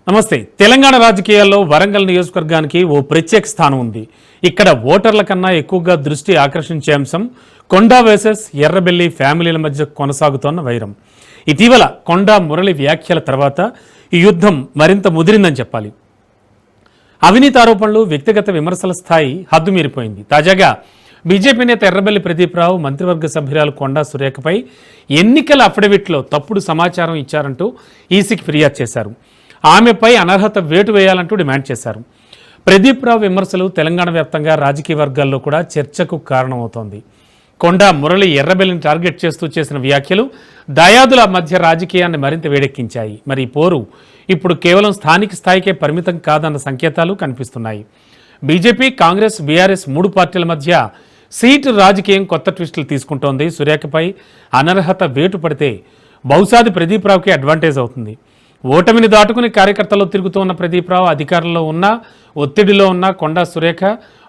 నమస్తే. తెలంగాణ రాజకీయాల్లో వరంగల్ నియోజకవర్గానికి ఓ ప్రత్యేక స్థానం ఉంది. ఇక్కడ ఓటర్ల కన్నా ఎక్కువగా దృష్టి ఆకర్షించే అంశం కొండా వర్సెస్ ఎర్రబెల్లి ఫ్యామిలీల మధ్య కొనసాగుతోన్న వైరం. ఇటీవల కొండా మురళి వ్యాఖ్యల తర్వాత ఈ యుద్ధం మరింత ముదిరిందని చెప్పాలి. అవినీతి ఆరోపణలు, వ్యక్తిగత విమర్శల స్థాయి హద్దుమీరిపోయింది. తాజాగా బీజేపీ నేత ఎర్రబెల్లి ప్రదీప్రావు మంత్రివర్గ సభ్యురాలు కొండా సురేఖపై ఎన్నికల అఫిడవిట్లో తప్పుడు సమాచారం ఇచ్చారంటూ ఈసీకి ఫిర్యాదు చేశారు. ఆమెపై అనర్హత వేటు వేయాలంటూ డిమాండ్ చేశారు. ప్రదీప్రావు విమర్శలు తెలంగాణ వ్యాప్తంగా రాజకీయ వర్గాల్లో కూడా చర్చకు కారణమవుతోంది. కొండా మురళి ఎర్రబెల్లిని టార్గెట్ చేస్తూ చేసిన వ్యాఖ్యలు దయాదుల మధ్య రాజకీయాన్ని మరింత వేడెక్కించాయి. మరి పోరు ఇప్పుడు కేవలం స్థానిక స్థాయికే పరిమితం కాదన్న సంకేతాలు కనిపిస్తున్నాయి. బీజేపీ, కాంగ్రెస్, బీఆర్ఎస్ మూడు పార్టీల మధ్య సీటు రాజకీయం కొత్త ట్విస్టులు తీసుకుంటోంది. సురేఖపై అనర్హత వేటు పడితే బహుశాది ప్రదీప్రావుకి అడ్వాంటేజ్ అవుతుంది. ఓటమిని దాటుకుని కార్యకర్తల్లో తిరుగుతున్న ప్రదీప్రావు అధికారంలో ఉన్న ఒత్తిడిలో ఉన్న కొండా సురేఖ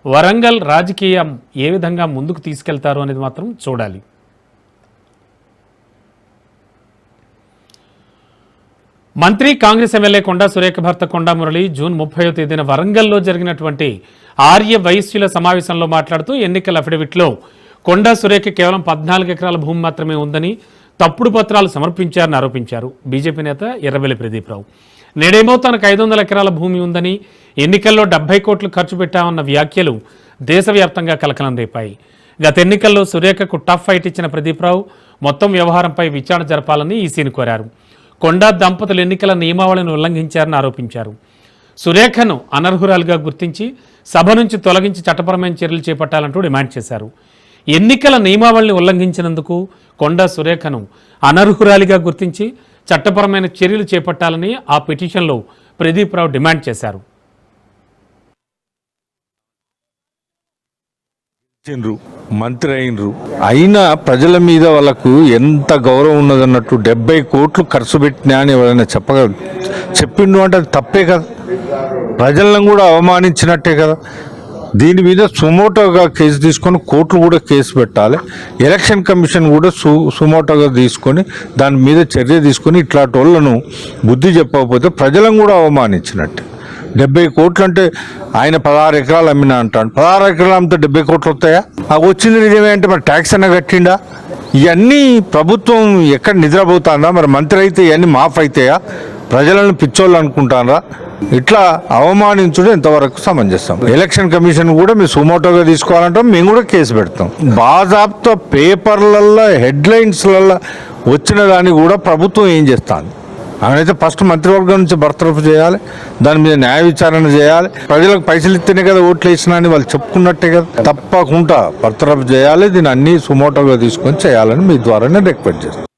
వరంగల్ రాజకీయం ఏ విధంగా ముందుకు తీసుకెళ్తారు అనేది మాత్రం చూడాలి. మంత్రి, కాంగ్రెస్ ఎమ్మెల్యే కొండా సురేఖ భర్త కొండా మురళి జూన్ 30వ తేదీన వరంగల్లో జరిగినటువంటి ఆర్య వైశ్యుల సమావేశంలో మాట్లాడుతూ ఎన్నికల అఫిడవిట్లో కొండా సురేఖ కేవలం 14 ఎకరాల భూమి మాత్రమే ఉందని, తప్పుడు పత్రాలు సమర్పించారని ఆరోపించారు. బీజేపీ నేత ఎర్రబెల్లి ప్రదీప్రావు నేడేమో తనకు 500 ఎకరాల భూమి ఉందని, ఎన్నికల్లో 70 కోట్లు ఖర్చు పెట్టామన్న వ్యాఖ్యలు దేశవ్యాప్తంగా కలకలం రేపాయి. గత ఎన్నికల్లో సురేఖకు టఫ్ ఫైట్ ఇచ్చిన ప్రదీప్రావు మొత్తం వ్యవహారంపై విచారణ జరపాలని ఈసీని కోరారు. కొండా దంపతులు ఎన్నికల నియమావళిని ఉల్లంఘించారని ఆరోపించారు. సురేఖను అనర్హురాలుగా గుర్తించి సభ నుంచి తొలగించి చట్టపరమైన చర్యలు చేపట్టాలంటూ డిమాండ్ చేశారు. ఎన్నికల నియమావళిని ఉల్లంఘించినందుకు కొండా సురేఖను అనర్హురాలిగా గుర్తించి చట్టపరమైన చర్యలు చేపట్టాలని ఆ పిటిషన్లో ప్రదీప్రావు డిమాండ్ చేశారు. మంత్రి అయినా ప్రజల మీద వాళ్ళకు ఎంత గౌరవం ఉన్నదన్నట్టు 70 కోట్లు ఖర్చు పెట్టినా అని ఎవరైనా చెప్పిండు అంటే అది తప్పే కదా, ప్రజలను కూడా అవమానించినట్టే కదా. దీని మీద సుమోటోగా కేసు తీసుకొని కోర్టులు కూడా కేసు పెట్టాలి. ఎలక్షన్ కమిషన్ కూడా సుమోటోగా తీసుకొని దాని మీద చర్య తీసుకొని ఇట్లాంటి వాళ్ళను బుద్ధి చెప్పకపోతే ప్రజలను కూడా అవమానించినట్టే. 70 కోట్లు అంటే ఆయన 16 ఎకరాలు అమ్మినా అంటాడు. 16 ఎకరాలు అమ్మితే 70 కోట్లు వస్తాయా? అవి వచ్చింది నిజమే అంటే మరి ట్యాక్స్ అన్న కట్టిండా? ఇవన్నీ ప్రభుత్వం ఎక్కడ నిద్రపోతుందా? మరి మంత్రి అయితే ఇవన్నీ మాఫ్ అవుతాయా? ప్రజలను పిచ్చోళ్ళు అనుకుంటారా? ఇట్లా అవమానించడం ఎంతవరకు సమంజసం? ఎలక్షన్ కమిషన్ కూడా మీరు సుమోటోగా తీసుకోవాలంటాం, మేము కూడా కేసు పెడతాం. బాజాబ్తో పేపర్లల్లో హెడ్లైన్స్లలో వచ్చిన దాన్ని కూడా ప్రభుత్వం ఏం చేస్తాను? ఆమెనైతే ఫస్ట్ మంత్రివర్గం నుంచి బర్తరఫ్ చేయాలి, దాని మీద న్యాయ విచారణ చేయాలి. ప్రజలకు పైసలు ఇస్తేనే కదా ఓట్లు వేసినా అని వాళ్ళు చెప్పుకున్నట్టే కదా. తప్పకుండా బర్తరఫ్ చేయాలి. దీన్ని అన్ని సుమోటోగా తీసుకొని చేయాలని మీ ద్వారానే రిక్వెస్ట్ చేస్తాను.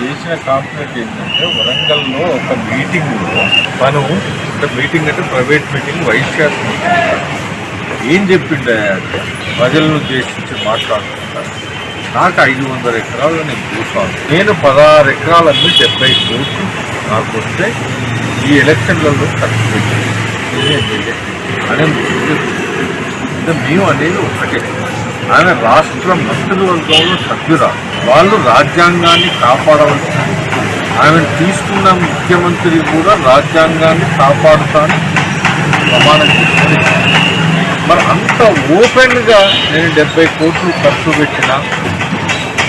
చేసిన కాంప్లైంట్ ఏంటంటే వరంగల్లో ఒక మీటింగ్లో మనం మీటింగ్ అంటే ప్రైవేట్ మీటింగ్ వైస్ ఛాన్సలర్ ఏం చెప్పిండే అంటే ప్రజలను ఉద్దేశించి మాట్లాడుకుంటారు. నాకు 500 ఎకరాలు నేను చూసాను, నేను 16 ఎకరాలన్నీ 70 కోట్లు నాకు వస్తే ఈ ఎలక్షన్లలో ఖర్చు పెట్టింది అనే మేము అనేది ఒకటే. ఆమె రాష్ట్ర మంత్రివర్గంలో సభ్యురాలు, వాళ్ళు రాజ్యాంగాన్ని కాపాడవలసిన, ఆమెను తీసుకున్న ముఖ్యమంత్రి కూడా రాజ్యాంగాన్ని కాపాడుతాను ప్రమాణం చేస్తుంది. మరి అంత ఓపెన్గా నేను 70 కోట్లు ఖర్చు పెట్టినా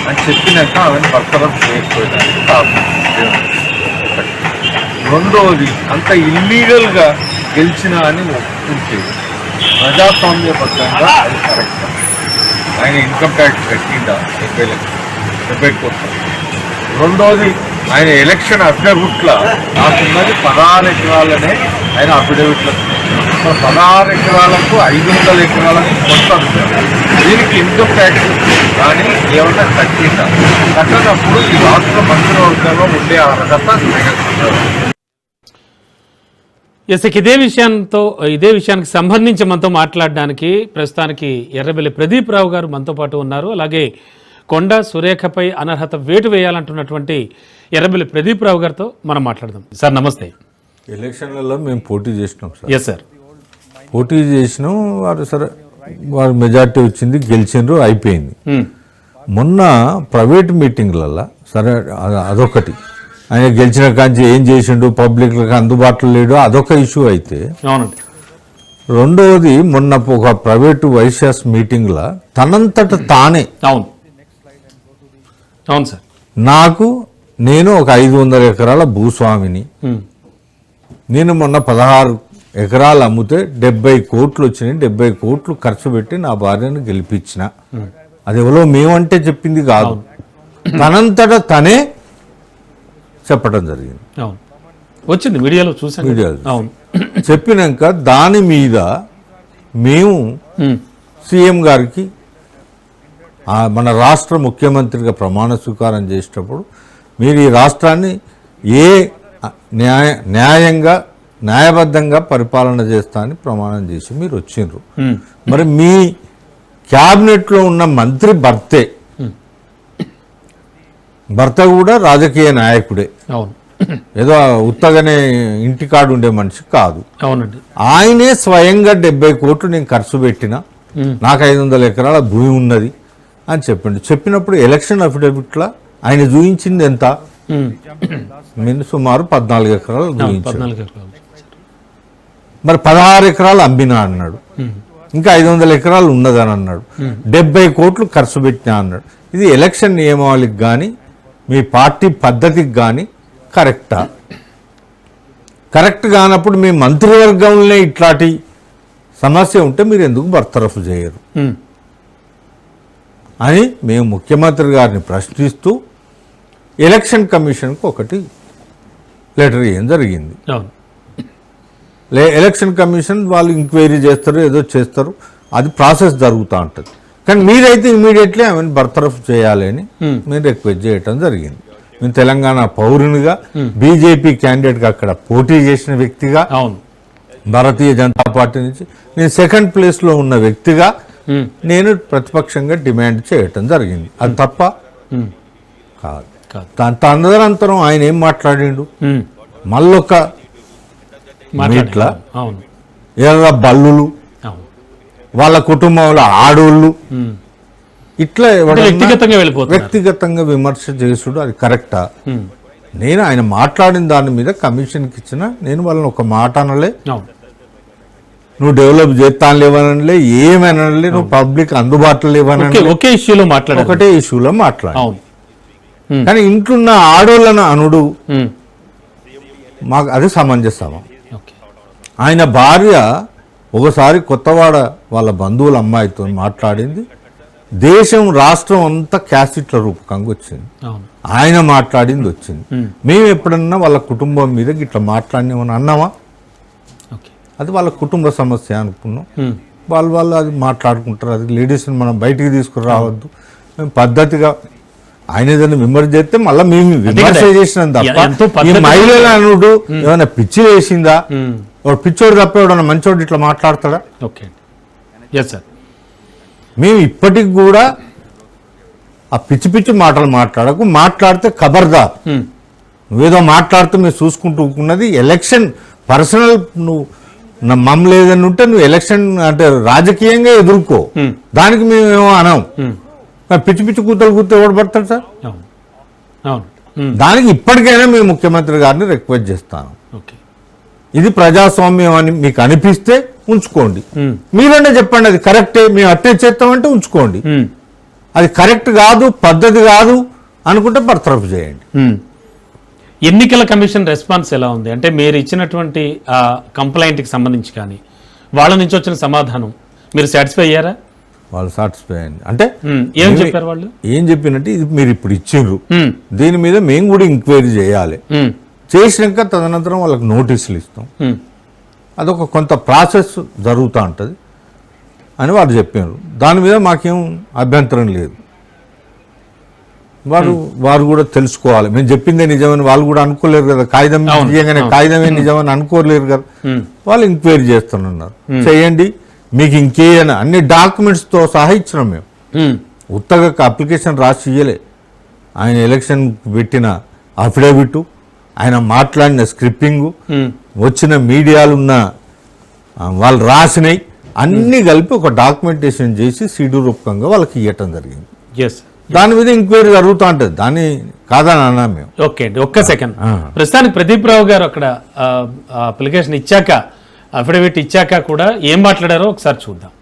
అని చెప్పినాక ఆమెను బర్తరఫ్ చేయకపోయేదానికి కారణం. రెండవది, అంత ఇల్లీగల్గా గెలిచినా అని ఒప్పుకుంటే ప్రజాస్వామ్యబద్ధంగా అది కరెక్ట్. ఆయన ఇన్కమ్ ట్యాక్స్ కట్టిందా 70 కోట్లు. రెండోది, ఆయన ఎలక్షన్ అఫిడవిట్లో నాకున్నది 16 ఎకరాలనే ఆయన అఫిడవిట్లో 16 ఎకరాలకు 500 ఎకరాలకు కొత్త దీనికి ఇన్కమ్ ట్యాక్స్ కానీ ఏమన్నా కట్టిందా? కట్టినప్పుడు ఈ రాష్ట్ర మంత్రివర్గంలో ఉండే అర్హత ఇదే విషయానికి సంబంధించి మనతో మాట్లాడడానికి ప్రస్తుతానికి ఎర్రబెల్లి ప్రదీప్రావు గారు మనతో పాటు ఉన్నారు. అలాగే కొండా సురేఖపై అనర్హత వేటు వేయాలంటున్నటువంటి ఎర్రబెల్లి ప్రదీప్రావు గారితో మనం మాట్లాడదాం. సార్ నమస్తే. ఎలక్షన్లలో మేము పోటీ చేసినాం సార్. ఎస్ సార్, పోటీ చేసినాం. వారు సరే వారు మెజార్టీ వచ్చింది, గెలిచిండ్రు, అయిపోయింది. మొన్న ప్రైవేట్ మీటింగ్లలో సరే అదొకటి ఆయన గెలిచిన కాంచి ఏం చేసిండు, పబ్లిక్లకు అందుబాటులో లేడు, అదొక ఇష్యూ అయితే, అవునండి. రెండవది మొన్న ఒక ప్రైవేటు వైశ్యాస్ మీటింగ్లో తనంతట తానే అవును అవును సార్. నేను ఒక 500 ఎకరాల భూస్వామిని, నేను మొన్న 16 ఎకరాలు అమ్మితే 70 కోట్లు వచ్చినాయి, 70 కోట్లు ఖర్చు పెట్టి నా భార్యను గెలిపించిన. అది ఎవరో మేమంటే చెప్పింది కాదు, తనంతట తనే చెప్పడం జరిగింది. అవును, వచ్చింది మీడియాలో చూసాను. మీడియాలో. అవును, చెప్పినాక దాని మీద మేము సీఎం గారికి మన రాష్ట్ర ముఖ్యమంత్రిగా ప్రమాణ స్వీకారం చేసేటప్పుడు మీరు ఈ రాష్ట్రాన్ని ఏ న్యాయంగా న్యాయబద్ధంగా పరిపాలన చేస్తా అని ప్రమాణం చేసి మీరు వచ్చిండ్రు. మరి మీ క్యాబినెట్లో ఉన్న మంత్రి భర్త కూడా రాజకీయ నాయకుడే, అవును, ఏదో ఉత్తగానే ఇంటికాడు ఉండే మనిషి కాదు. అవునండి. ఆయనే స్వయంగా 70 కోట్లు నేను ఖర్చు పెట్టిన, నాకు 500 ఎకరాల భూమి ఉన్నది అని చెప్పిండు. చెప్పినప్పుడు ఎలక్షన్ అఫిడవిట్లో ఆయన చూపించింది ఎంత, నేను సుమారు 14 ఎకరాలు చూపించాను. 14 ఎకరాలు. మరి 16 ఎకరాలు అమ్మినా అన్నాడు, ఇంకా 500 ఎకరాలు ఉన్నదని అన్నాడు, 70 కోట్లు ఖర్చు పెట్టినా అన్నాడు. ఇది ఎలక్షన్ నియమావళికి కానీ మీ పార్టీ పద్ధతికి కానీ కరెక్టా? కరెక్ట్ కానప్పుడు మీ మంత్రివర్గంలో ఇట్లాంటి సమస్య ఉంటే మీరు ఎందుకు బర్తరఫ్ చేయరు అని మేము ముఖ్యమంత్రి గారిని ప్రశ్నిస్తూ ఎలక్షన్ కమిషన్కి ఒకటి లెటర్ ఇవ్వడం జరిగింది. ఎలక్షన్ కమిషన్ వాళ్ళు ఎంక్వైరీ చేస్తారు, ఏదో చేస్తారు, అది ప్రాసెస్ జరుగుతూ ఉంటుంది. కానీ మీరైతే ఇమీడియట్లీ ఆమెను బర్తరఫ్ చేయాలి అని మేము రిక్వెస్ట్ చేయటం జరిగింది. నేను తెలంగాణ పౌరునిగా, బీజేపీ క్యాండిడేట్గా అక్కడ పోటీ చేసిన వ్యక్తిగా, భారతీయ జనతా పార్టీ నుంచి నేను సెకండ్ ప్లేస్లో ఉన్న వ్యక్తిగా నేను ప్రతిపక్షంగా డిమాండ్ చేయటం జరిగింది. అది తప్ప కాదు. తదనంతరం ఆయన ఏం మాట్లాడిండు, మళ్ళొక మీట్ల ఎర్ర బల్లులు, వాళ్ళ కుటుంబంలో ఆడోళ్ళు, ఇట్లా వ్యక్తిగతంగా విమర్శ చేసుడు అది కరెక్టా? నేను ఆయన మాట్లాడిన దాని మీద కమిషన్కి ఇచ్చిన, నేను వాళ్ళని ఒక మాట అనలే, నువ్వు డెవలప్ చేస్తాను లేవనలే, ఏమనలే, నువ్వు పబ్లిక్ అందుబాటులో లేవనలే, ఒకటే ఇష్యూలో మాట్లాడు. కానీ ఇంట్లున్న ఆడోళ్ళను అనుడు మాకు అది సమంజసమా? ఆయన భార్య ఒకసారి కొత్తవాడ వాళ్ళ బంధువుల అమ్మాయితో మాట్లాడింది, దేశం రాష్ట్రం అంతా క్యాసెట్ల రూపకంగా వచ్చింది, ఆయన మాట్లాడింది వచ్చింది. మేము ఎప్పుడన్నా వాళ్ళ కుటుంబం మీద ఇట్లా మాట్లాడినామని అన్నామా? అది వాళ్ళ కుటుంబ సమస్య అనుకున్నాం. వాళ్ళు అది మాట్లాడుకుంటారు, అది లేడీస్ని మనం బయటికి తీసుకురావద్దు. మేము పద్ధతిగా ఆయన ఏదైనా విమర్శ చేస్తే మళ్ళీ మేము విమర్శ చేసినాం తప్ప ఈ మహిళల అనుడు ఏమైనా పిచ్చి వేసిందా? పిచ్చోడు తప్ప ఎవడన్నా మంచోడు ఇట్లా మాట్లాడతాడా? మేము ఇప్పటికి కూడా ఆ పిచ్చి పిచ్చి మాటలు మాట్లాడకు, మాట్లాడితే ఖబర్దార్, నువ్వేదో మాట్లాడుతూ మేము చూసుకుంటూ ఉన్నది ఎలక్షన్ పర్సనల్, నువ్వు మమ్మల్ని ఏదన్నా ఉంటే నువ్వు ఎలక్షన్ అంటే రాజకీయంగా ఎదుర్కో, దానికి మేమేమో అనం. పిచ్చి పిచ్చి కూతలు కూర్చో ఎవడు పడతాడు సార్? దానికి ఇప్పటికైనా మేము ముఖ్యమంత్రి గారిని రిక్వెస్ట్ చేస్తాను, ఇది ప్రజాస్వామ్యం అని మీకు అనిపిస్తే ఉంచుకోండి, మీరంటే చెప్పండి అది కరెక్టే, మేము అట్టే చేస్తామంటే ఉంచుకోండి, అది కరెక్ట్ కాదు పద్ధతి కాదు అనుకుంటే బర్తరఫ్ చేయండి. ఎన్నికల కమిషన్ రెస్పాన్స్ ఎలా ఉంది అంటే మీరు ఇచ్చినటువంటి కంప్లైంట్కి సంబంధించి కానీ వాళ్ళ నుంచి వచ్చిన సమాధానం మీరు సాటిస్ఫై అయ్యారా? వాళ్ళు సాటిస్ఫై అయ్యింది అంటే ఏం చెప్పారు వాళ్ళు? ఏం చెప్పినట్టు ఇది మీరు ఇప్పుడు ఇచ్చిండ్రు, దీని మీద మేము కూడా ఎంక్వైరీ చేయాలి, చేసినాక తదనంతరం వాళ్ళకి నోటీసులు ఇస్తాం, అదొక కొంత ప్రాసెస్ జరుగుతూ ఉంటుంది అని వాళ్ళు చెప్పారు. దాని మీద మాకేం అభ్యంతరం లేదు, వారు కూడా తెలుసుకోవాలి, మేము చెప్పిందే నిజమని వాళ్ళు కూడా అనుకోలేరు కదా, కాగితం నిజంగానే కాగితమే నిజమని అనుకోలేరు కదా, వాళ్ళు ఎంక్వైరీ చేస్తున్నారు. చేయండి, మీకు ఇంకేమైనా అన్ని డాక్యుమెంట్స్తో సహా ఇచ్చినాం మేము, ఉత్తగా అప్లికేషన్ రాసి ఇయ్యలే. ఆయన ఎలక్షన్ పెట్టిన అఫిడవిట్, ఆయన మాట్లాడిన స్క్రిప్పింగ్, వచ్చిన మీడియాలున్న వాళ్ళు రాసినవి అన్నీ కలిపి ఒక డాక్యుమెంటేషన్ చేసి సీడీ రూపకంగా వాళ్ళకి ఇవ్వటం జరిగింది. దాని మీద ఎంక్వైరీ జరుగుతూ ఉంటుంది, దాన్ని కాదని అన్నా మేము. ఓకే అండి, ఒక్క సెకండ్. ప్రస్తుతానికి ప్రదీప్ రావు గారు అక్కడ అప్లికేషన్ ఇచ్చాక, అఫిడవిట్ ఇచ్చాక కూడా ఏం మాట్లాడారో ఒకసారి చూద్దాం.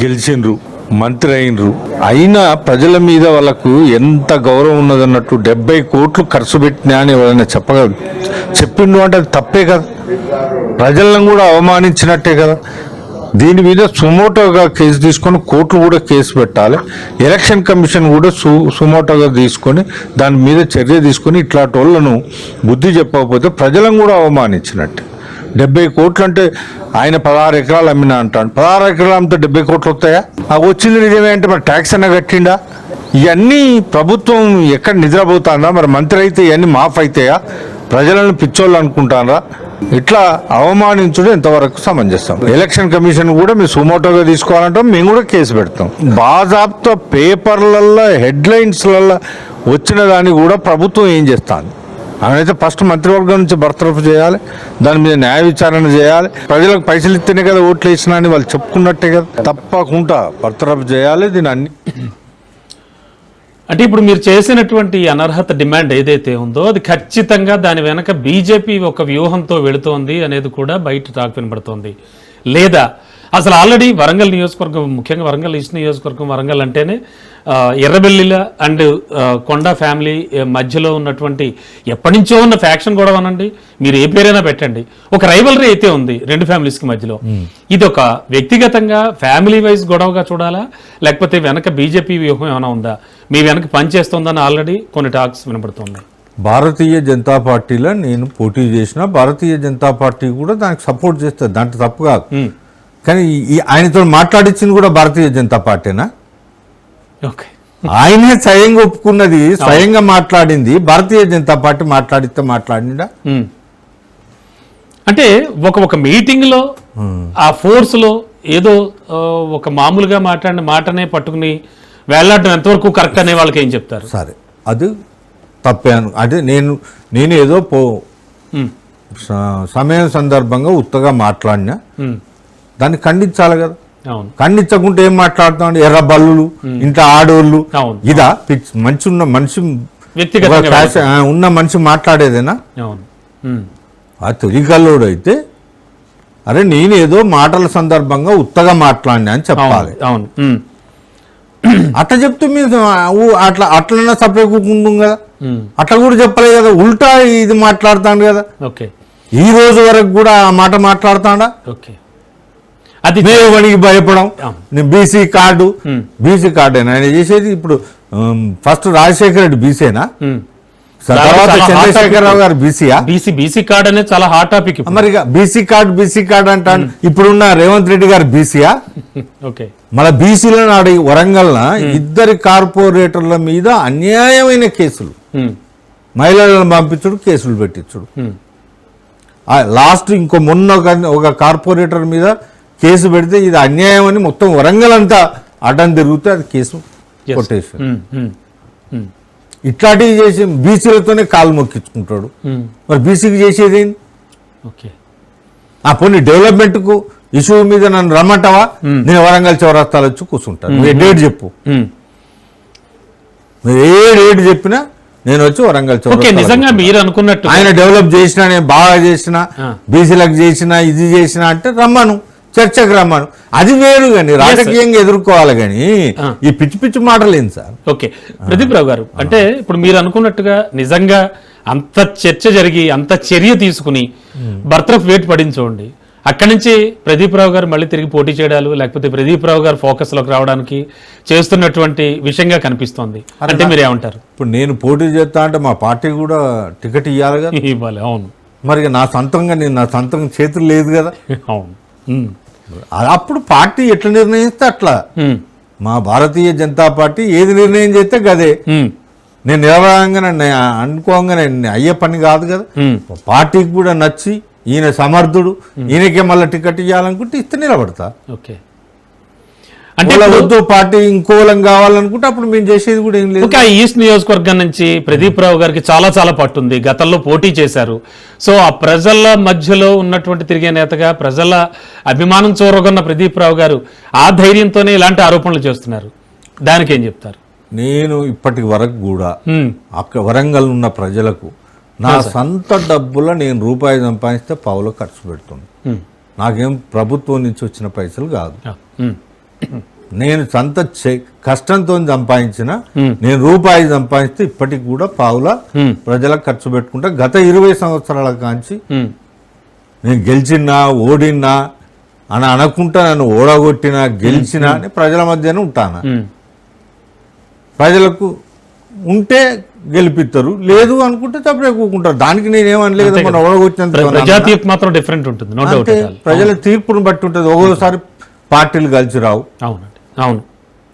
గెలిచిండ్రు, మంత్రి అయినరు, అయినా ప్రజల మీద వాళ్ళకు ఎంత గౌరవం ఉన్నదన్నట్టు 70 కోట్లు ఖర్చు పెట్టినా అని ఎవరైనా చెప్పిండు అంటే అది తప్పే కదా, ప్రజలను కూడా అవమానించినట్టే కదా. దీని మీద సుమోటోగా కేసు తీసుకొని కోర్టులు కూడా కేసు పెట్టాలి, ఎలక్షన్ కమిషన్ కూడా సుమోటోగా తీసుకొని దాని మీద చర్య తీసుకొని ఇట్లాంటి వాళ్ళను బుద్ధి చెప్పకపోతే ప్రజలను కూడా అవమానించినట్టే. 70 కోట్లు అంటే ఆయన 16 ఎకరాలు అమ్మినా అంటాడు, 16 ఎకరాలు అమ్మితే 70 కోట్లు వస్తాయా? ఆ వచ్చింది నిజమే అంటే మరి ట్యాక్స్ అన్న కట్టిండా? ఇవన్నీ ప్రభుత్వం ఎక్కడ నిద్రపోతుందా? మరి మంత్రి అయితే ఇవన్నీ మాఫ్ అవుతాయా? ప్రజలను పిచ్చోళ్ళు అనుకుంటారా? ఇట్లా అవమానించడం ఎంతవరకు సమంజసం? ఎలక్షన్ కమిషన్ కూడా మీరు సుమోటోగా తీసుకోవాలంటాం, మేము కూడా కేసు పెడతాం. బాజాబ్తో పేపర్లలో హెడ్లైన్స్లలో వచ్చిన దాన్ని కూడా ప్రభుత్వం ఏం చేస్తుంది? అవనైతే ఫస్ట్ మంత్రివర్గం నుంచి బర్తరఫ్ చేయాలి, దాని మీద న్యాయ విచారణ చేయాలి. ప్రజలకు పైసలు ఇస్తేనే కదా ఓట్లు వేసినా అని వాళ్ళు చెప్పుకున్నట్టే కదా, తప్పకుండా బర్తరఫ్ చేయాలి దీని అన్ని. అంటే ఇప్పుడు మీరు చేసినటువంటి అనర్హత డిమాండ్ ఏదైతే ఉందో అది ఖచ్చితంగా దాని వెనక బీజేపీ ఒక వ్యూహంతో వెళుతోంది అనేది కూడా బయట టాక్ వినబడుతోంది. లేదా అసలు ఆల్రెడీ వరంగల్ నియోజకవర్గం, ముఖ్యంగా వరంగల్ ఈస్ట్ నియోజకవర్గం, వరంగల్ అంటేనే ఎర్రబెల్లిల అండ్ కొండ ఫ్యామిలీ మధ్యలో ఉన్నటువంటి ఎప్పటి నుంచో ఉన్న ఫ్యాక్షన్ గొడవ అనండి, మీరు ఏ పేరైనా పెట్టండి, ఒక రైవలరీ అయితే ఉంది రెండు ఫ్యామిలీస్కి మధ్యలో. ఇది ఒక వ్యక్తిగతంగా ఫ్యామిలీ వైజ్ గొడవగా చూడాలా, లేకపోతే వెనక బీజేపీ వ్యూహం ఏమైనా ఉందా, మీ వెనక పనిచేస్తుందని ఆల్రెడీ కొన్ని టాక్స్ వినబడుతున్నాయి. భారతీయ జనతా పార్టీలో నేను పోటీ చేసిన, భారతీయ జనతా పార్టీ కూడా దానికి సపోర్ట్ చేస్తుంది, దాంట్లో తప్పు కాదు. కానీ ఆయనతో మాట్లాడించింది కూడా భారతీయ జనతా పార్టీనా? ఓకే, ఆయనే స్వయంగా ఒప్పుకున్నది, స్వయంగా మాట్లాడింది భారతీయ జనతా పార్టీ. మాట్లాడిందా? అంటే ఒక మీటింగ్ లో ఆ ఫోర్స్ లో ఏదో ఒక మామూలుగా మాట్లాడిన మాటనే పట్టుకుని వేలాడడం ఎంతవరకు కరెక్ట్ అనే వాళ్ళకి ఏం చెప్తారు? సరే, అది తప్పాను. అదే నేను ఏదో సమయం సందర్భంగా ఉత్తగా మాట్లాడినా, దాన్ని ఖండించాలి కదా. ఖండించకుంటే ఏం మాట్లాడుతాం? ఎర్ర బల్లులు, ఇంట్లో ఆడోళ్ళు, ఇదా మంచి ఉన్న మనిషి, ఉన్న మనిషి మాట్లాడేదేనా? ఆ తెలియకల్లోడు అయితే అరే నేనేదో మాటల సందర్భంగా ఉత్తగా మాట్లాడినా అని చెప్పాలి. అట్లా చెప్తే మీరు అట్లన్నా సపరేట్ కూకుందాం కదా, అట్లా కూడా చెప్పలేదు కదా, ఉల్టా ఇది మాట్లాడుతాడు కదా. ఈ రోజు వరకు కూడా ఆ మాట మాట్లాడుతాడా? అది మేవనికి భయపడం, బీసీ కార్డు అయినా ఆయన చేసేది. ఇప్పుడు ఫస్ట్ రాజశేఖర రెడ్డి బీసీనా, తర్వాత చంద్రశేఖరరావు గారు బీసీయా? బీసీ కార్డు అనేది చాలా హాట్ టాపిక్. మరి బీసీ కార్డు అంటాను. ఇప్పుడున్న రేవంత్ రెడ్డి గారు బీసీయా? మన బీసీలో నాడు వరంగల్ ఇద్దరి కార్పొరేటర్ల మీద అన్యాయమైన కేసులు, మహిళలను పంపించుడు, కేసులు పెట్టించుడు. లాస్ట్ ఇంకో మొన్న ఒక కార్పొరేటర్ మీద కేసు పెడితే ఇది అన్యాయం అని మొత్తం వరంగల్ అంతా అడ్డం తిరిగితే అది కేసు కొట్టేసాడు. ఇట్లాంటివి చేసి బీసీలతోనే కాలు మొక్కించుకుంటాడు. మరి బీసీకి చేసేది ఏంటి? ఆ పోనీ డెవలప్మెంట్కు ఇష్యూ మీద నన్ను రమ్మంటావా? నేను వరంగల్ చౌరస్తాలు వచ్చి కూర్చుంటాను, డేట్ చెప్పు. ఏ డేట్ చెప్పినా నేను వచ్చి వరంగల్ నిజంగా మీరు అనుకున్నట్టు ఆయన డెవలప్ చేసినా, నేను బాగా చేసినా, బీసీలకు చేసినా, ఇది చేసినా అంటే రమ్మను, చర్చకు రమ్మను. అది వేరు కానీ రాజకీయంగా ఎదుర్కోవాలి కానీ ఈ పిచ్చి పిచ్చి మాటలు ఏంటి సార్? ఓకే, ప్రదీప్ రావు గారు, అంటే ఇప్పుడు మీరు అనుకున్నట్టుగా నిజంగా అంత చర్చ జరిగి అంత చర్య తీసుకుని బర్తరఫ్ వేటు పడించండి, అక్కడి నుంచి ప్రదీప్ రావు గారు మళ్ళీ తిరిగి పోటీ చేయడాలు, లేకపోతే ప్రదీప్ రావు గారు ఫోకస్ లోకి రావడానికి చేస్తున్నటువంటి విషయంగా కనిపిస్తోంది. అంటే మీరు ఏమంటారు? ఇప్పుడు నేను పోటీ చేస్తా అంటే మా పార్టీ కూడా టికెట్ ఇవ్వాలి కదా. ఇవ్వాలి, అవును. మరి నా సొంతం చేతులు లేదు కదా. అవును, అప్పుడు పార్టీ ఎట్లా నిర్ణయిస్తే అట్లా. మా భారతీయ జనతా పార్టీ ఏది నిర్ణయం చేస్తే గదే. నేను నిలబడంగా అనుకోగా అయ్యే పని కాదు కదా. పార్టీకి కూడా నచ్చి ఈయన సమర్థుడు, ఈయనకే మళ్ళీ టికెట్ ఇవ్వాలనుకుంటే ఇస్తే నిలబడతా. ఓకే, అంటే అంటే వద్దు పార్టీ ఇంకోలం కావాలనుకుంటే అప్పుడు మేము చేసేది కూడా ఏం లేదు. ఇంకా ఈస్ట్ నియోజకవర్గం నుంచి ప్రదీప్ రావు గారికి చాలా చాలా పట్టుంది, గతంలో పోటీ చేశారు. సో ఆ ప్రజల మధ్యలో ఉన్నటువంటి తిరిగే నేతగా ప్రజల అభిమానం చూరగొన్న ప్రదీప్ రావు గారు ఆ ధైర్యంతోనే ఇలాంటి ఆరోపణలు చేస్తున్నారు. దానికి ఏం చెప్తారు? నేను ఇప్పటి వరకు కూడా అక్కడ వరంగల్ ఉన్న ప్రజలకు నా సొంత డబ్బుల నేను రూపాయి సంపాదిస్తే పావులో ఖర్చు పెడుతున్నాను. నాకేం ప్రభుత్వం నుంచి వచ్చిన పైసలు కాదు. నేను సొంత కష్టంతో సంపాదించిన నేను రూపాయి సంపాదిస్తే ఇప్పటికి కూడా పావుల ప్రజలకు ఖర్చు పెట్టుకుంటా. గత 20 సంవత్సరాల కాంచి నేను గెలిచినా ఓడినా అని అనకుంటా, నన్ను ఓడగొట్టినా గెలిచినా అని ప్రజల మధ్యనే ఉంటాను. ప్రజలకు ఉంటే గెలిపిస్తారు, లేదు అనుకుంటే తప్పుడే కూకుంటారు. దానికి నేనేమనలేదు. మన ఓడగొట్టినంత మాత్రం డిఫరెంట్ ఉంటుంది. అంటే ప్రజల తీర్పును బట్టి ఉంటుంది. ఒక్కోసారి పార్టీలు కలిసి రావు. అవునండి, అవును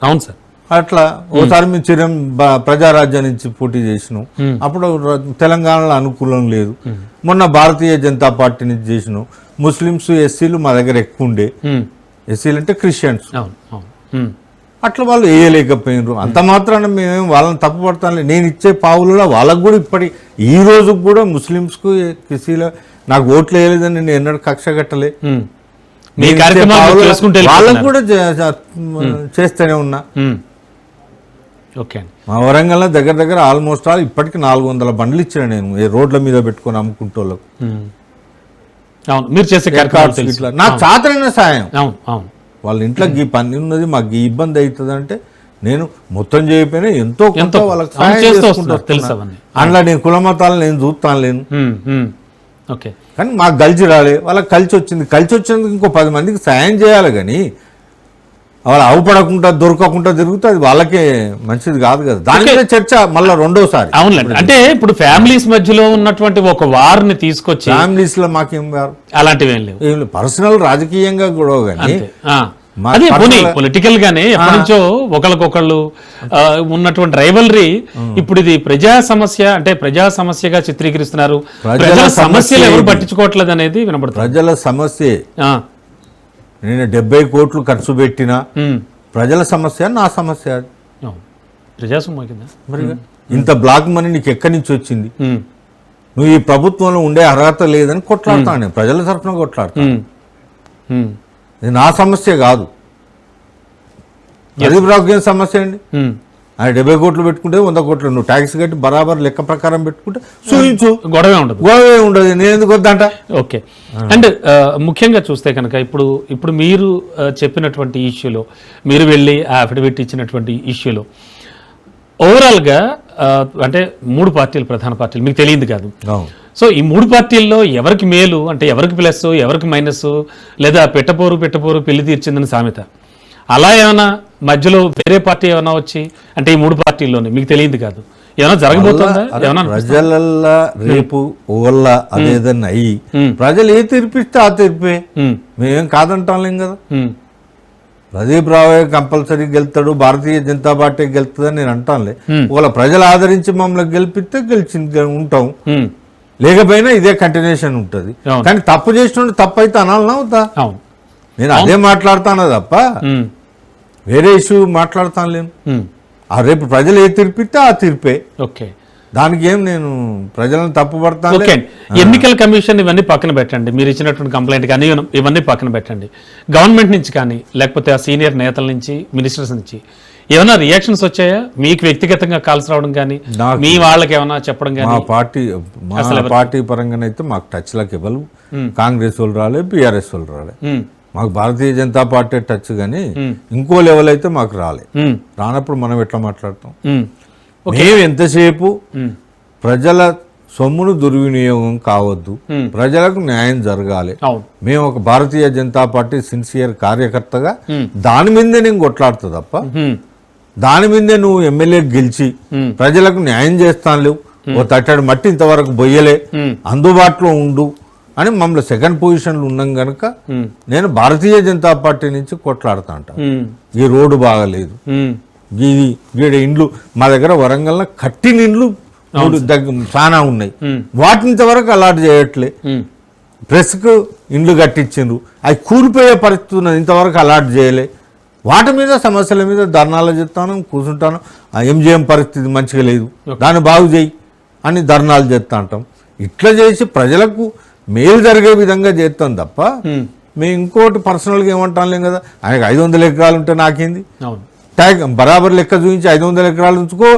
అవును సార్. అట్లా ఓసారి మేము ప్రజారాజ్యం నుంచి పోటీ చేసినాం, అప్పుడు తెలంగాణలో అనుకూలం లేదు. మొన్న భారతీయ జనతా పార్టీ నుంచి చేసినాం. ముస్లిమ్స్ ఎస్సీలు మా దగ్గర ఎక్కువ ఉండే. ఎస్సీలు అంటే క్రిస్టియన్స్. అట్లా వాళ్ళు వేయలేకపోయినారు. అంత మాత్రాన మేము వాళ్ళని తప్పు పడతాను. నేను ఇచ్చే పావులలో వాళ్ళకు కూడా ఇప్పటి ఈ రోజుకు కూడా ముస్లిమ్స్కు క్రిస్టీలో నాకు ఓట్లు వేయలేదని నేను ఎన్నడూ కక్ష కట్టలే. వాళ్ళకు కూడా చేస్తూనే ఉన్నా. మా వరంగల్లో దగ్గర దగ్గర ఆల్మోస్ట్ ఇప్పటికి 400 బండ్లు ఇచ్చిన నేను రోడ్ల మీద పెట్టుకొని అమ్ముకుంటోళ్ళకు. నాకు చాతరైన సాయం. వాళ్ళ ఇంట్లో ఈ పని ఉన్నది, మాకు ఈ ఇబ్బంది అవుతుంది అంటే నేను మొత్తం చేయకపోయినా ఎంతో కొంత వాళ్ళకి సాయం చేసుకుంటా. అందులో నేను కుల మతాలను నేను చూస్తాను లేను. కానీ మాకు కలిసి రాలే, వాళ్ళకి కలిసి వచ్చింది. కలిసి వచ్చినందుకు ఇంకో 10 మందికి సాయం చేయాలి. కానీ వాళ్ళు అవపడకుండా దొరకకుండా తిరుగుతే అది వాళ్ళకే మంచిది కాదు కదా. దాని మీద చర్చ మళ్ళీ రెండోసారి. అవునండి, అంటే ఇప్పుడు ఫ్యామిలీస్ మధ్యలో ఉన్నటువంటి ఒక వార్ని తీసుకొచ్చి ఫ్యామిలీస్ లో మాకేం వారు అలాంటివి ఏం లేవు. పర్సనల్ రాజకీయంగా కూడా కానీ పొలిటికల్ గానే ఎప్పటి నుంచో ఒకళ్ళకొకళ్ళు ఉన్నటువంటి రైవలరీ ఇప్పుడు ఇది ప్రజా సమస్య అంటే ప్రజా సమస్యగా చిత్రీకరిస్తున్నారు. ప్రజల సమస్యలు ఎవరు పట్టించుకోవట్లేదు అనేది వినపడుతుంది. ప్రజల సమస్య నేను 70 కోట్లు ఖర్చు పెట్టినా ప్రజల సమస్య నా సమస్య. ప్రజాస్వామ్యం మరి ఇంత బ్లాక్ మనీ నీకు ఎక్కడి నుంచి వచ్చింది? నువ్వు ఈ ప్రభుత్వంలో ఉండే అర్హత లేదని కొట్లాడతాను. నేను ప్రజల తరఫున కొట్లాడతాను. ఇది నా సమస్య కాదు. ప్రదీప్ రావుకి ఏం సమస్య అండి? ఆయన 70 కోట్లు పెట్టుకుంటే 100 కోట్లు నువ్వు ట్యాక్స్ కట్టి బరాబర్ లెక్క ప్రకారం పెట్టుకుంటే చూపించు, గొడవే ఉండదు. నేను ఎందుకు వద్దంట. ఓకే. అండ్ ముఖ్యంగా చూస్తే కనుక ఇప్పుడు మీరు చెప్పినటువంటి ఇష్యూలో, మీరు వెళ్ళి ఆ అఫిడవిట్ ఇచ్చినటువంటి ఇష్యూలో ఓవరాల్గా అంటే 3 పార్టీలు, ప్రధాన పార్టీలు, మీకు తెలియదు కాదు. సో ఈ 3 పార్టీల్లో ఎవరికి మేలు అంటే ఎవరికి ప్లస్ ఎవరికి మైనస్, లేదా పెట్టపోరు పెళ్లి తీర్చిందని సామెత, అలా ఏమైనా మధ్యలో వేరే పార్టీ ఏమైనా వచ్చి అంటే ఈ 3 పార్టీల్లోనే మీకు తెలియదు కాదు ఏమైనా జరగబోతుందా? ఏమైనా ప్రజలల్లా రేపు ఓళ్ళ అదేదన్నా అయ్యి ప్రజలు ఏ తీర్పిస్తే ఆ తీర్పే, మేమేం కాదంటాం కదా. ప్రదీప్ రావే కంపల్సరీ గెలుతాడు, భారతీయ జనతా పార్టీ గెలుతుందని నేను అంటానులే. ఒకవేళ ప్రజలు ఆదరించి మమ్మల్ని గెలిపిస్తే గెలిచి ఉంటాం, లేకపోయినా ఇదే కంటిన్యూషన్ ఉంటుంది. కానీ తప్పు చేసిన తప్పు అయితే అనాలన్నా అవుతా? నేను అదే మాట్లాడతాను తప్ప వేరే ఇష్యూ మాట్లాడతాను లేను. రేపు ప్రజలు ఏ తీర్పిస్తే ఆ తీర్పే. ఓకే, దానికి ఏం నేను ప్రజలను తప్పు పడతాను. ఎన్నికల కమిషన్ ఇవన్నీ పక్కన పెట్టండి, మీరు ఇచ్చినటువంటి కంప్లైంట్ కానీ ఇవన్నీ పక్కన పెట్టండి. గవర్నమెంట్ నుంచి కానీ లేకపోతే ఆ సీనియర్ నేతల నుంచి, మినిస్టర్స్ నుంచి ఏమైనా రియాక్షన్స్ వచ్చాయా? మీకు వ్యక్తిగతంగా కాల్స్ రావడం కానీ, మీ వాళ్ళకి ఏమైనా చెప్పడం కానీ? మా పార్టీ పరంగానైతే మాకు టచ్లకు ఇవ్వరు. కాంగ్రెస్ వాళ్ళు రాలే, బీఆర్ఎస్ వాళ్ళు రాలే. మాకు భారతీయ జనతా పార్టీ టచ్ కానీ ఇంకో లెవెల్ అయితే మాకు రాలే. రానప్పుడు మనం ఎట్లా మాట్లాడతాం? మేము ఎంతసేపు ప్రజల సొమ్మును దుర్వినియోగం కావద్దు, ప్రజలకు న్యాయం జరగాలి. మేము ఒక భారతీయ జనతా పార్టీ సిన్సియర్ కార్యకర్తగా దాని మీదే నేను కొట్లాడుతా తప్ప దాని మీదే నువ్వు ఎమ్మెల్యే గెలిచి ప్రజలకు న్యాయం చేస్తాను లేవు, ఓ తట్టడి మట్టి ఇంతవరకు బొయ్యలే, అందుబాటులో ఉండు అని మమ్మల్ని సెకండ్ పొజిషన్లో ఉన్నాం కనుక నేను భారతీయ జనతా పార్టీ నుంచి కొట్లాడుతా అంట. ఈ రోడ్డు బాగాలేదు, గీడ ఇండ్లు మా దగ్గర వరంగల్లో కట్టిన ఇండ్లు చాలా ఉన్నాయి, వాటిని ఇంతవరకు అలాట్ చేయట్లే. ప్రెస్కు ఇండ్లు కట్టించిండ్రు, అవి కూలిపోయే పరిస్థితి ఉన్నది, ఇంతవరకు అలాట్ చేయలే. వాటి మీద సమస్యల మీద ధర్నాలు చేస్తాను, కూర్చుంటాను. ఆ ఎంజిఎం పరిస్థితి మంచిగా లేదు, దాన్ని బాగు చేయి అని ధర్నాలు చేస్తా అంటాం. ఇట్లా చేసి ప్రజలకు మేలు జరిగే విధంగా చేస్తాం తప్ప మేము ఇంకోటి పర్సనల్గా ఏమంటాం లేం కదా. ఆయనకు 500 ఎకరాలు ఉంటే నాకేంది, ట్యాక్స్ బరాబర్ లెక్క చూపించి 500 ఎకరాలు ఉంచుకో,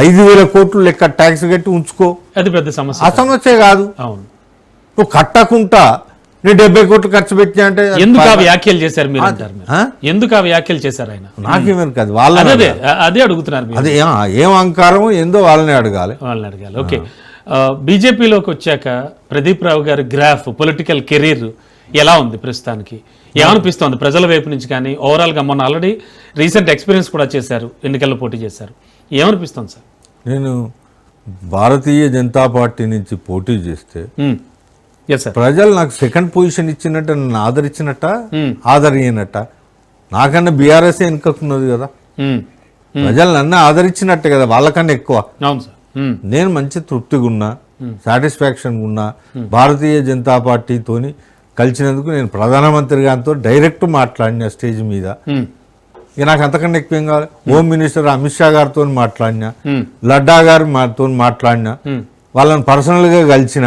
5,000 కోట్లు లెక్క ట్యాక్స్ కట్టి ఉంచుకో, అది పెద్ద సమస్య. ఆ సమస్య కాదు. నువ్వు కట్టకుండా నేను 70 కోట్లు ఖర్చు పెట్టినా అంటే ఎందుకు ఆ వ్యాఖ్యలు చేశారు మీరు అంటారు? ఎందుకు ఆ వ్యాఖ్యలు చేశారు ఆయన? నాకేమేమి కాదు, వాళ్ళ అదే అడుగుతున్నారు. అదే ఏం అహంకారం ఏందో వాళ్ళని అడగాలి. ఓకే, బీజేపీలోకి వచ్చాక ప్రదీప్ రావు గారి గ్రాఫ్, పొలిటికల్ కెరీర్ ఎలా ఉంది ప్రస్తుతానికి? ఏమనిపిస్తోంది ప్రజల వైపు నుంచి? కానీ ఓవరాల్గా మొన్న ఆల్రెడీ రీసెంట్ ఎక్స్పీరియన్స్ కూడా చేశారు, ఎన్నికల్లో పోటీ చేశారు. ఏమనిపిస్తోంది సార్? నేను భారతీయ జనతా పార్టీ నుంచి పోటీ చేస్తే ప్రజలు నాకు సెకండ్ పొజిషన్ ఇచ్చినట్ట, నన్ను ఆదరించినట్ట, ఆదరియనట్ట. నాకన్నా బీఆర్ఎస్ వెనుకకున్నది కదా, ప్రజలు నన్ను ఆదరించినట్టే కదా, వాళ్ళకన్నా ఎక్కువ. అవును సార్. నేను మంచి తృప్తిగా ఉన్నా, సాటిస్ఫాక్షన్గా ఉన్నా. భారతీయ జనతా పార్టీతోని కలిసినందుకు నేను ప్రధానమంత్రి గారితో డైరెక్ట్ మాట్లాడిన స్టేజ్ మీద. ఇక నాకు అంతకన్నా ఎక్కువ ఏం కావాలి. హోమ్ మినిస్టర్ అమిత్ షా గారితో మాట్లాడినా, లడ్డా గారితో మాట్లాడినా, వాళ్ళని పర్సనల్గా కలిసిన,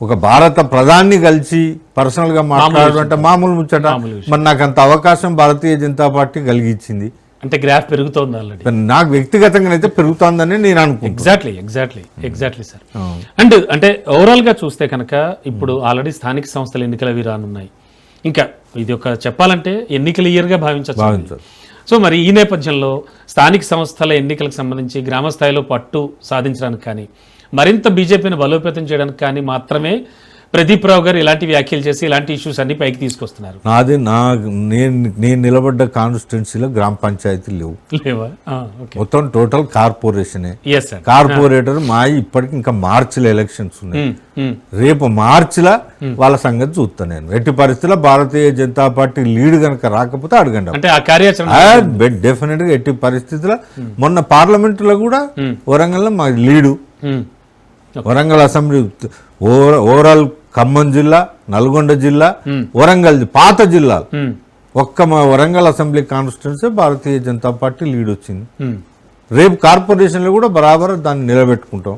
ఒక భారత ప్రధాని కలిసి పర్సనల్గా మాట్లాడడం అంటే మామూలు ముచ్చట. మరి నాకు అంత అవకాశం భారతీయ జనతా పార్టీ కలిగించింది. అంటే గ్రాఫ్ పెరుగుతోంది ఆల్రెడీ. నాకు వ్యక్తిగతంగా అయితే పెరుగుతోందని నేను అనుకుంటున్నాను. Exactly sir. అండ్ అంటే ఓవరాల్గా చూస్తే కనుక ఇప్పుడు ఆల్రెడీ స్థానిక సంస్థల ఎన్నికలు అవి రానున్నాయి. ఇంకా ఇది ఒక చెప్పాలంటే ఎన్నికల ఇయర్గా భావించవచ్చు. సో మరి ఈ నేపథ్యంలో స్థానిక సంస్థల ఎన్నికలకు సంబంధించి గ్రామ స్థాయిలో పట్టు సాధించడానికి కానీ, మరింత బీజేపీని బలోపేతం చేయడానికి కానీ మాత్రమే ప్రదీప్ రావు గారు ఇలాంటి వ్యాఖ్యలు చేసి ఇలాంటి ఇష్యూస్ అన్ని పైకి తీసుకొస్తున్నారు. నేను నిలబడ్డ కాన్స్టిట్యున్సీలో గ్రామ పంచాయతీలు లేవా, మొత్తం టోటల్ కార్పొరేషనే. కార్పొరేటర్ ఇప్పటికి ఇంకా మార్చిలో ఎలక్షన్స్ ఉన్నాయి. రేపు మార్చిలో వాళ్ళ సంగతి చూస్తాను నేను. ఎట్టి పరిస్థితుల్లో భారతీయ జనతా పార్టీ లీడ్ కనుక రాకపోతే అడగండి. అంటే ఆ కార్యాచరణ డెఫినెట్ గా ఎట్టి పరిస్థితుల్లో. మొన్న పార్లమెంట్ లో కూడా వరంగల్ లో మా lead, Warangal assembly overall Khammam జిల్లా, నల్గొండ జిల్లా, వరంగల్ పాత జిల్లాలు ఒక్క మా Warangal assembly constituency Bharatiya Janata party lead వచ్చింది. రేపు కార్పొరేషన్లో కూడా బరాబర్ దాన్ని నిలబెట్టుకుంటాం.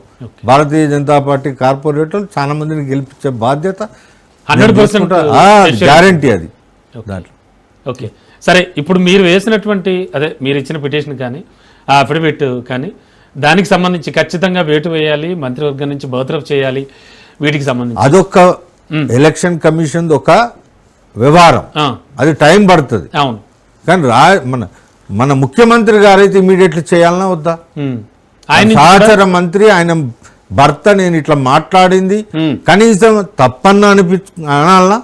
భారతీయ జనతా పార్టీ కార్పొరేటర్లు చాలా మందిని గెలిపించే బాధ్యత 100% గ్యారంటీ అది దాంట్లో. ఓకే సరే, ఇప్పుడు మీరు వేసినటువంటి మీరు ఇచ్చిన పిటిషన్ కానీ ఆ అఫిడవిట్ కానీ దానికి సంబంధించి ఖచ్చితంగా వేటు వేయాలి, మంత్రివర్గం నుంచి బర్తరఫ్ చేయాలి, వీటికి సంబంధించి అదొక ఎలక్షన్ కమిషన్ ఒక వ్యవహారం, అది టైం పడుతుంది. అవును, కానీ మన ముఖ్యమంత్రి గారైతే ఇమీడియట్లీ చేయాలన్నా వద్దా? ఆయన సహచర మంత్రి, ఆయన భర్త నేను ఇట్లా మాట్లాడింది కనీసం తప్పన్నా అనాలనా?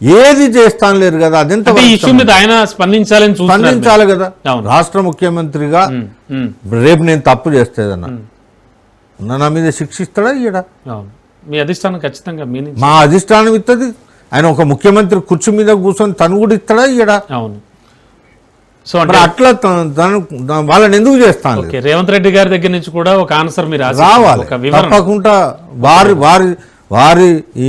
ఏది చేస్తాను లేరు కదా. అదెంత ఇష్యూ మీద ఆయన స్పందించాలి కదా. రాష్ట్ర ముఖ్యమంత్రిగా రేపు నేను తప్పు చేస్తేదన్నా నా మీద శిక్షిస్తాడా ఇయ్యడా? మీ అధిష్టానం ఖచ్చితంగా మా అధిష్టానం ఇస్తుంది. ఆయన ఒక ముఖ్యమంత్రి కుర్చీ మీద కూర్చొని తను కూడా ఇస్తాడా ఇయ్యడా? అవును. సో అట్లా వాళ్ళని ఎందుకు చేస్తాను? రేవంత్ రెడ్డి గారి దగ్గర నుంచి కూడా ఒక ఆన్సర్ మీరు రావాలి తప్పకుండా. వారి ఈ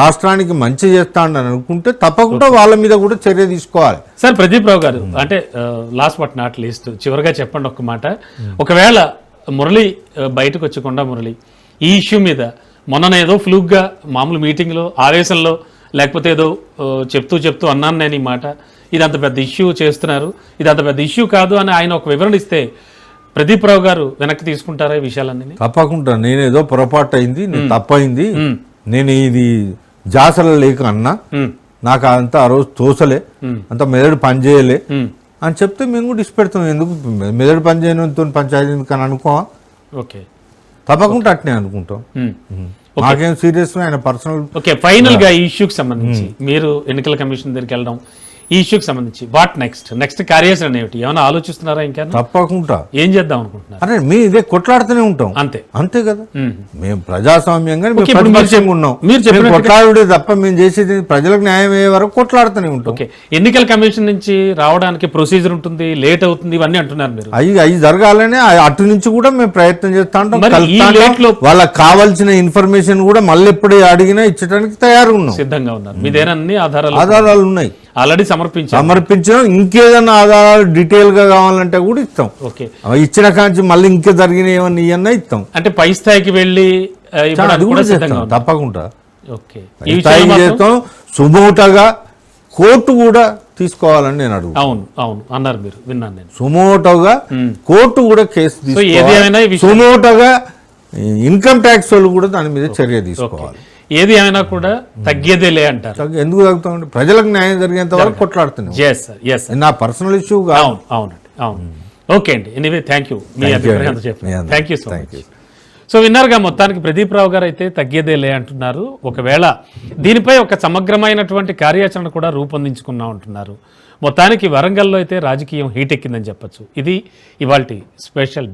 రాష్ట్రానికి మంచి చేస్తాడని అనుకుంటే తప్పకుండా వాళ్ళ మీద కూడా చర్య తీసుకోవాలి. సార్ ప్రదీప్ రావు గారు, అంటే లాస్ట్ బట్ నాట్ లీస్ట్ చివరిగా చెప్పండి ఒక్క మాట. ఒకవేళ మురళి బయటకు వచ్చి కొండా మురళి ఈ ఇష్యూ మీద మొన్ననేదో ఫ్లూక్గా మామూలు మీటింగ్లో ఆవేశంలో లేకపోతే ఏదో చెప్తూ అన్నాను నేను ఈ మాట, ఇది అంత పెద్ద ఇష్యూ చేస్తున్నారు, ఇది అంత పెద్ద ఇష్యూ కాదు అని ఆయన ఒక వివరణ ఇస్తే ప్రదీప్ రావు గారు వెనక్కి తీసుకుంటారా ఈ విషయాలన్నీ? తప్పకుండా. నేనేదో పొరపాటు అయింది, తప్పైంది, నేను ఇది జాసల లేక అన్నా, నాకు అంతా ఆ రోజు తోసలే, అంత మెదడు పనిచేయలే అని చెప్తే మేము కూడా ఇష్టపెడతాం. ఎందుకు మెదడు పనిచేయడంతో పంచాయతీ ఎందుకని అనుకోవా? ఓకే, తప్పకుండా అట్నే అనుకుంటాం. నాకేం సీరియస్ ఆయన పర్సనల్. ఓకే, ఫైనల్ గా ఈ ఇష్యూకి సంబంధించి మీరు ఎన్నికల కమిషన్ దగ్గరికి వెళ్ళడం, ఈ ఇష్యూకి సంబంధించి వాట్ నెక్స్ట్ కార్యాచరణ ఏమిటి? ఏమైనా ఆలోచిస్తున్నారా? ఇంకా తప్పకుండా ఏం చేద్దాం అనుకుంటున్నారు? అరే మీ ఇదే కొట్లాడుతూనే ఉంటాం, అంతే కదా. మేము ప్రజాస్వామ్యంగా ఉన్నాం, మీరు కొట్లాడుడే తప్ప మేము చేసేది ప్రజలకు న్యాయం అయ్యే వరకు కొట్లాడుతూనే ఉంటాం. ఓకే, ఎన్నికల కమిషన్ నుంచి రావడానికి ప్రొసీజర్ ఉంటుంది, లేట్ అవుతుంది, ఇవన్నీ అంటున్నారు మీరు. అవి జరగాలని అటు నుంచి కూడా మేము ప్రయత్నం చేస్తా ఉంటాం. వాళ్ళకి కావాల్సిన ఇన్ఫర్మేషన్ కూడా మళ్ళీ ఎప్పుడు అడిగినా ఇచ్చడానికి తయారు ఉన్నాం, సిద్ధంగా ఉన్నారు. మీదేనా ఆధారాలు ఉన్నాయి. ఆల్రెడీ సమర్పించారు. సమర్పించడం, ఇంకేదన్నా ఆధారాలు డీటెయిల్గా కావాలంటే కూడా ఇస్తాం. ఓకే, అవి ఇచ్చిన కాంచి మళ్ళీ ఇంకా జరిగిన ఏమన్నా ఇవన్నా ఇస్తాం. అంటే పై స్థాయికి వెళ్ళి అది కూడా చేస్తాం తప్పకుండా. ఓకే, పై స్థాయికి చేస్తాం. సుమోటగా కోర్టు కూడా తీసుకోవాలని నేను అడుగు. అవును అవును అన్నారు మీరు, విన్నాను నేను. సుమోటోగా కోర్టు కూడా కేసు ఏదేమైనా తీసుకోవాలి. సుమోటోగా ఇన్కమ్ ట్యాక్స్ వాళ్ళు కూడా దాని మీద చర్య తీసుకోవాలి. ఏది అయినా కూడా తగ్గేదేలే అంటారు. ఎందుకు తగ్గుతామండి? ప్రజలకు న్యాయం జరిగేంత వరకు కొట్లాడుతున్నాం. Yes sir, yes sir. నా పర్సనల్ ఇష్యూ అవును అవునండి, అవును. ఓకే అండి, ఎనీవే థ్యాంక్ యూ మీ అభిప్రాయం చెప్పారు. Thank you so much. So విన్నారుగా, మొత్తానికి ప్రదీప్ రావు గారు అయితే తగ్గేదేలే అంటున్నారు. ఒకవేళ దీనిపై ఒక సమగ్రమైనటువంటి కార్యాచరణ కూడా రూపొందించుకున్నా ఉంటున్నారు. మొత్తానికి వరంగల్లో అయితే రాజకీయం హీట్ ఎక్కిందని చెప్పొచ్చు. ఇది ఇవాల్టి స్పెషల్.